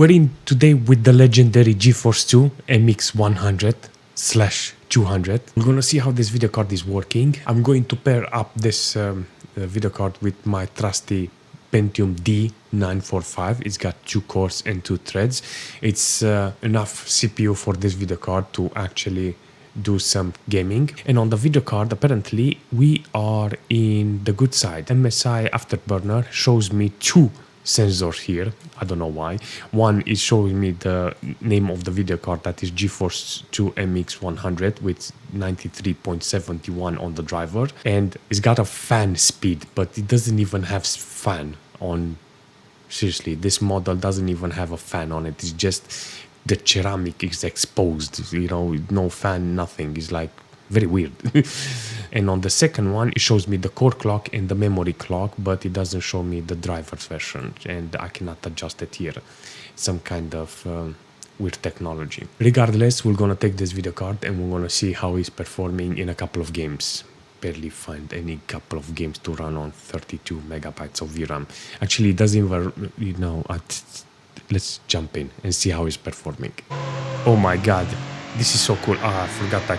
We're in today with the legendary Geforce2 MX100/200. We're gonna see how this video card is working. I'm going to pair up this video card with my trusty Pentium D945. It's got 2 cores and 2 threads. It's enough CPU for this video card to actually do some gaming. And on the video card, apparently, we are in the good side. MSI Afterburner shows me 2 sensors here. I don't know why. One is showing me the name of the video card, that is Geforce2 MX100 with 93.71 on the driver, and it's got a fan speed, but it doesn't even have fan on. Seriously, this model doesn't even have a fan on it. It's just the ceramic is exposed, you know, no fan, nothing. It's like very weird. And on the second one, it shows me the core clock and the memory clock, but it doesn't show me the driver's version, and I cannot adjust it here. Some kind of weird technology. Regardless, we're gonna take this video card and we're gonna see how it's performing in a couple of games. Barely find any couple of games to run on 32 megabytes of VRAM. Actually, it doesn't even, you know, let's jump in and see how it's performing. Oh my god. This is so cool. I forgot I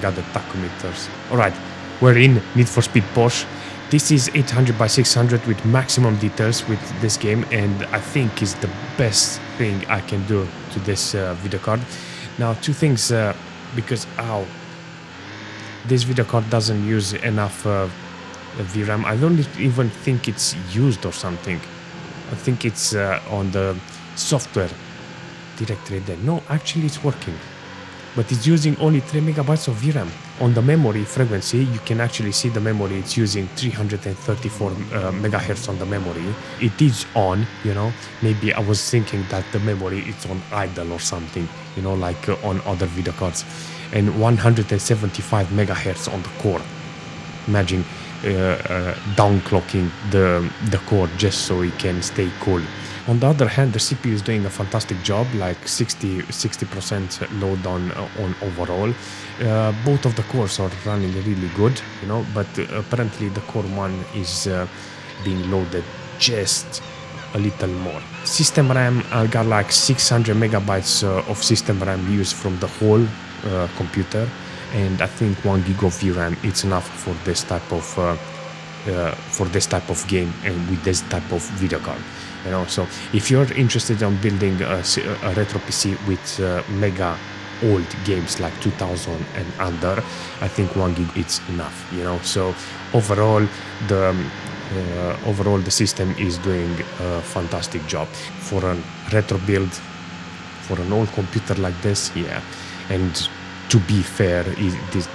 got the tachometers. Alright, we're in Need for Speed Porsche. This is 800 by 600 with maximum details with this game, and I think is the best thing I can do to this video card. Now, 2 things, because this video card doesn't use enough VRAM. I don't even think it's used or something. I think it's on the software directory there. No, actually it's working. But it's using only 3 megabytes of VRAM. On the memory frequency, you can actually see the memory. It's using 334 megahertz on the memory. It is on, you know. Maybe I was thinking that the memory is on idle or something, you know, like on other video cards. And 175 megahertz on the core. Imagine downclocking the core just so it can stay cool. On the other hand, the CPU is doing a fantastic job, like 60% load on overall. Both of the cores are running really good, you know, but apparently the core 1 is being loaded just a little more. System RAM, I got like 600 megabytes of system RAM used from the whole computer, and I think 1 gig of VRAM it's enough for this type of game and with this type of video card. You know, so if you're interested in building a retro PC with mega old games like 2000 and under, I think 1 gig it's enough. You know, so overall the system is doing a fantastic job for a retro build, for an old computer like this. Yeah, and to be fair,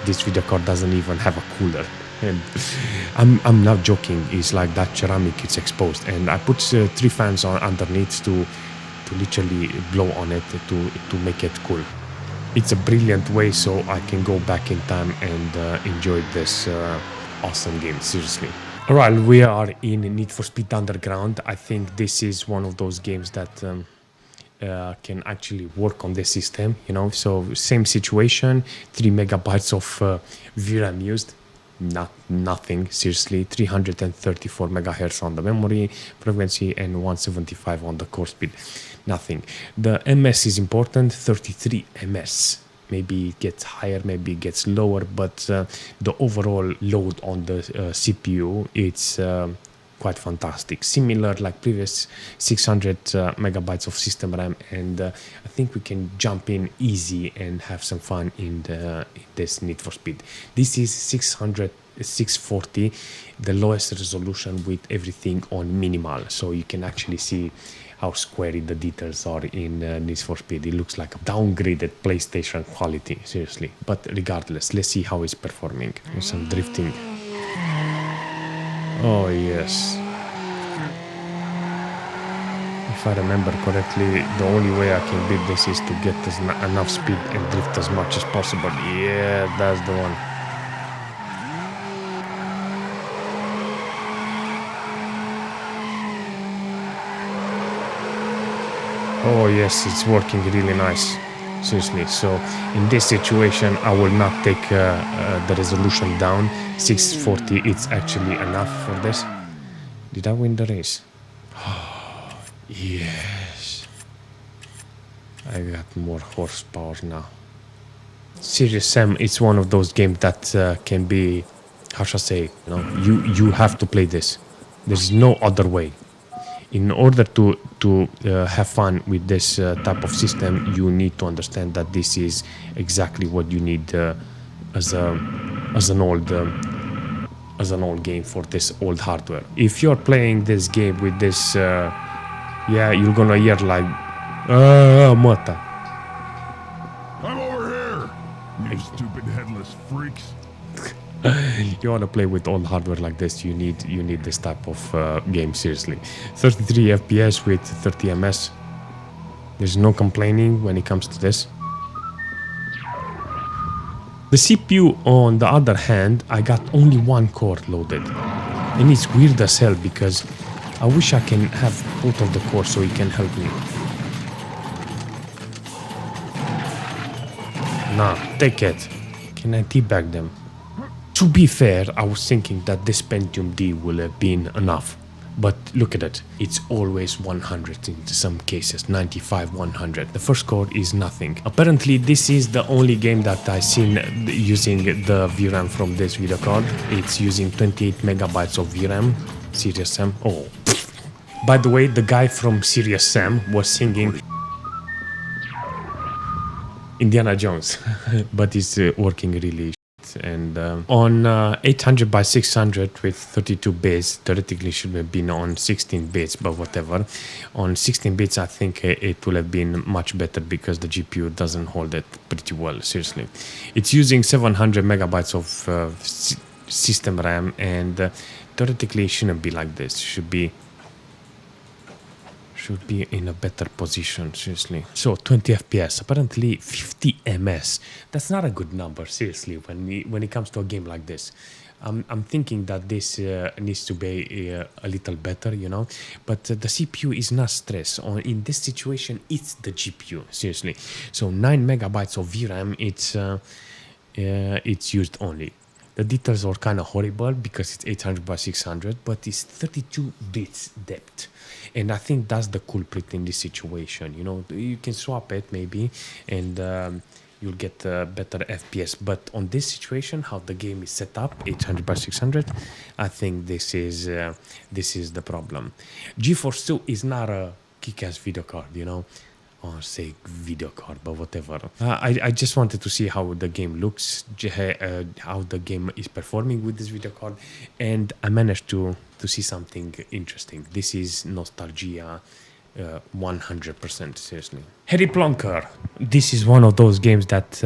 this video card doesn't even have a cooler. And I'm not joking. It's like that ceramic, it's exposed, and I put 3 fans on underneath to literally blow on it to make it cool. It's a brilliant way so I can go back in time and enjoy this awesome game. Seriously. Alright, we are in Need for Speed Underground. I think this is one of those games that can actually work on this system, you know. So same situation, 3 megabytes of VRAM used. Nothing, seriously. 334 megahertz on the memory frequency and 175 on the core speed. Nothing. The MS is important, 33 ms. Maybe it gets higher, maybe it gets lower, but the overall load on the CPU, it's quite fantastic. Similar like previous 600 megabytes of system RAM, and I think we can jump in easy and have some fun in this Need for Speed. This is 640, the lowest resolution with everything on minimal, so you can actually see how squarey the details are in Need for Speed. It looks like a downgraded PlayStation quality, seriously. But regardless, let's see how it's performing. There's some drifting. Oh yes. If I remember correctly, the only way I can beat this is to get enough speed and drift as much as possible. Yeah, that's the one. Oh yes, it's working really nice. Seriously, so in this situation I will not take the resolution down. 640, it's actually enough for this. Did I win the race? Oh, yes. I got more horsepower now. Serious Sam, it's one of those games that can be, how shall I say, you have to play this. There's no other way. In order to have fun with this type of system, you need to understand that this is exactly what you need as a as an old as an old game for this old hardware. If you're playing this game with this, yeah, you're gonna hear like, mata. I'm over here, you stupid headless freaks. You want to play with old hardware like this, you need this type of game, seriously. 33 FPS with 30 ms. There's no complaining when it comes to this. The CPU, on the other hand, I got only one core loaded. And it's weird as hell because I wish I can have both of the cores so it can help me. Nah, take it. Can I teabag them? To be fair, I was thinking that this Pentium D will have been enough. But look at it, it's always 100 in some cases, 95, 100. The first core is nothing. Apparently, this is the only game that I've seen using the VRAM from this video card. It's using 28 megabytes of VRAM. Serious Sam. Oh. By the way, the guy from Serious Sam was singing Indiana Jones, but it's working really. And on 800 by 600 with 32 bits, theoretically should have been on 16 bits, but whatever. On 16 bits, I think it will have been much better because the GPU doesn't hold it pretty well, seriously. It's using 700 megabytes of system RAM, and theoretically it shouldn't be like this. Should be in a better position, seriously. So 20 FPS, apparently 50 ms. That's not a good number, seriously, when it comes to a game like this. I'm thinking that this needs to be a little better, you know, but the CPU is not stressed. In this situation, it's the GPU, seriously. So 9 megabytes of VRAM, it's used only. The details are kind of horrible because it's 800 by 600, but it's 32 bits depth. And I think that's the culprit in this situation. You know, you can swap it maybe, and you'll get better FPS. But on this situation, how the game is set up, 800 by 600, I think this is the problem. Geforce 2 is not a kick-ass video card, you know. Or say video card, but whatever. I just wanted to see how the game looks, how the game is performing with this video card, and I managed to see something interesting. This is nostalgia 100%, seriously. Harry Plonker. This is one of those games that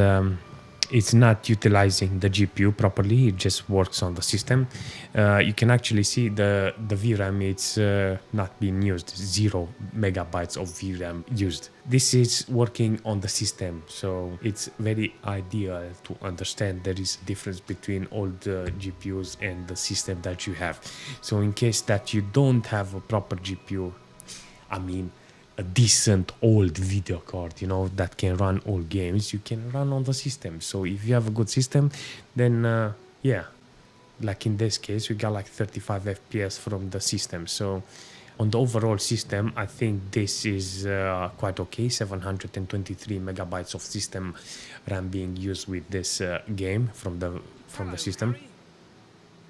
it's not utilizing the GPU properly. It just works on the system. You can actually see the VRAM, it's not being used. 0 megabytes of VRAM used. This is working on the system, so it's very ideal to understand there is a difference between old GPUs and the system that you have. So in case that you don't have a proper GPU, I mean a decent old video card, you know, that can run all games, you can run on the system. So if you have a good system, then yeah, like in this case, we got like 35 FPS from the system. So on the overall system, I think this is quite okay. 723 megabytes of system RAM being used with this game from the system.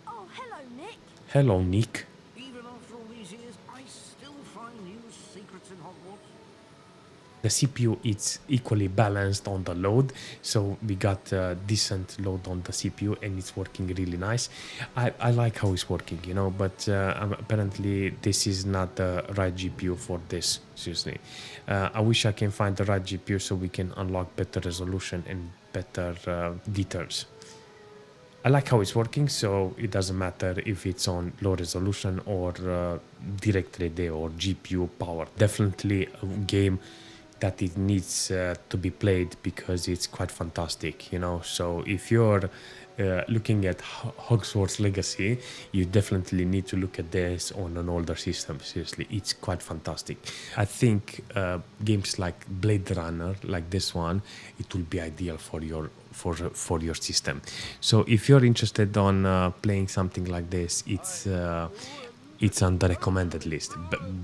Oh, hello, Nick. Hello, Nick. Even after all these years, I still find new secrets in Hogwarts. The CPU is equally balanced on the load, so we got a decent load on the CPU and it's working really nice. I like how it's working, you know, but apparently this is not the right GPU for this, seriously. I wish I can find the right GPU so we can unlock better resolution and better details. I like how it's working, so it doesn't matter if it's on low resolution or direct 3D or GPU power. Definitely a game that it needs to be played because it's quite fantastic, you know. So if you're looking at Hogwarts Legacy, you definitely need to look at this on an older system. Seriously, it's quite fantastic. I think games like Blade Runner, like this one, it will be ideal for your system. So if you're interested on playing something like this, it's it's on the recommended list.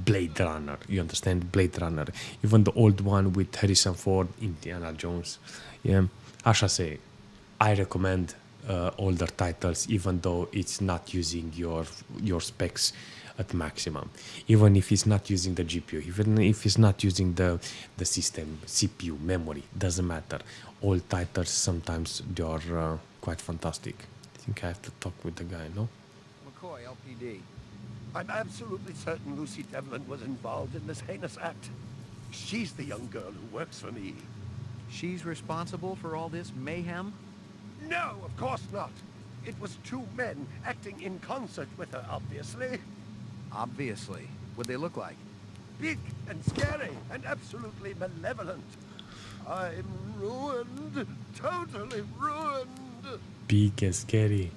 Blade Runner, you understand? Blade Runner. Even the old one with Harrison Ford, Indiana Jones. Yeah, I shall say, I recommend older titles, even though it's not using your specs at maximum. Even if it's not using the GPU, even if it's not using the system, CPU, memory, doesn't matter. Old titles sometimes they are quite fantastic. I think I have to talk with the guy, no? McCoy, LPD. I'm absolutely certain Lucy Devlin was involved in this heinous act. She's the young girl who works for me. She's responsible for all this mayhem? No, of course not. It was two men acting in concert with her, obviously. Obviously. What'd they look like? Big and scary and absolutely malevolent. I'm ruined. Totally ruined. Big and scary.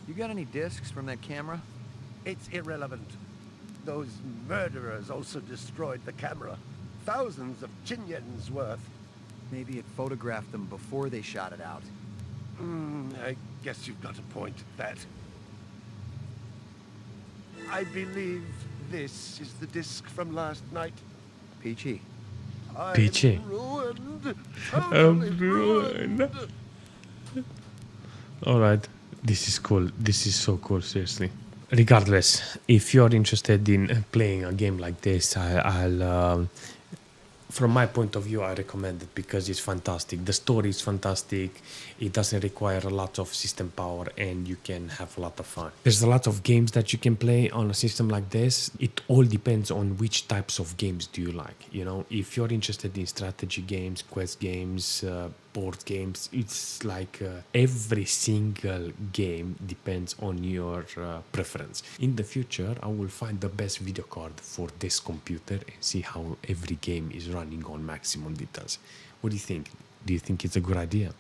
You got any discs from that camera? It's irrelevant. Those murderers also destroyed the camera. Thousands of Jinyens worth. Maybe it photographed them before they shot it out. I guess you've got a point at that. I believe this is the disc from last night. Peachy. Peachy. I'm ruined. Totally ruined. Alright, this is cool. This is so cool, seriously. Regardless, if you're interested in playing a game like this, I'll from my point of view, I recommend it because it's fantastic. The story is fantastic. It doesn't require a lot of system power and you can have a lot of fun. There's a lot of games that you can play on a system like this. It all depends on which types of games do you like. You know, if you're interested in strategy games, quest games, board games, it's like every single game depends on your preference. In the future, I will find the best video card for this computer and see how every game is running on maximum details. What do you think? Do you think it's a good idea?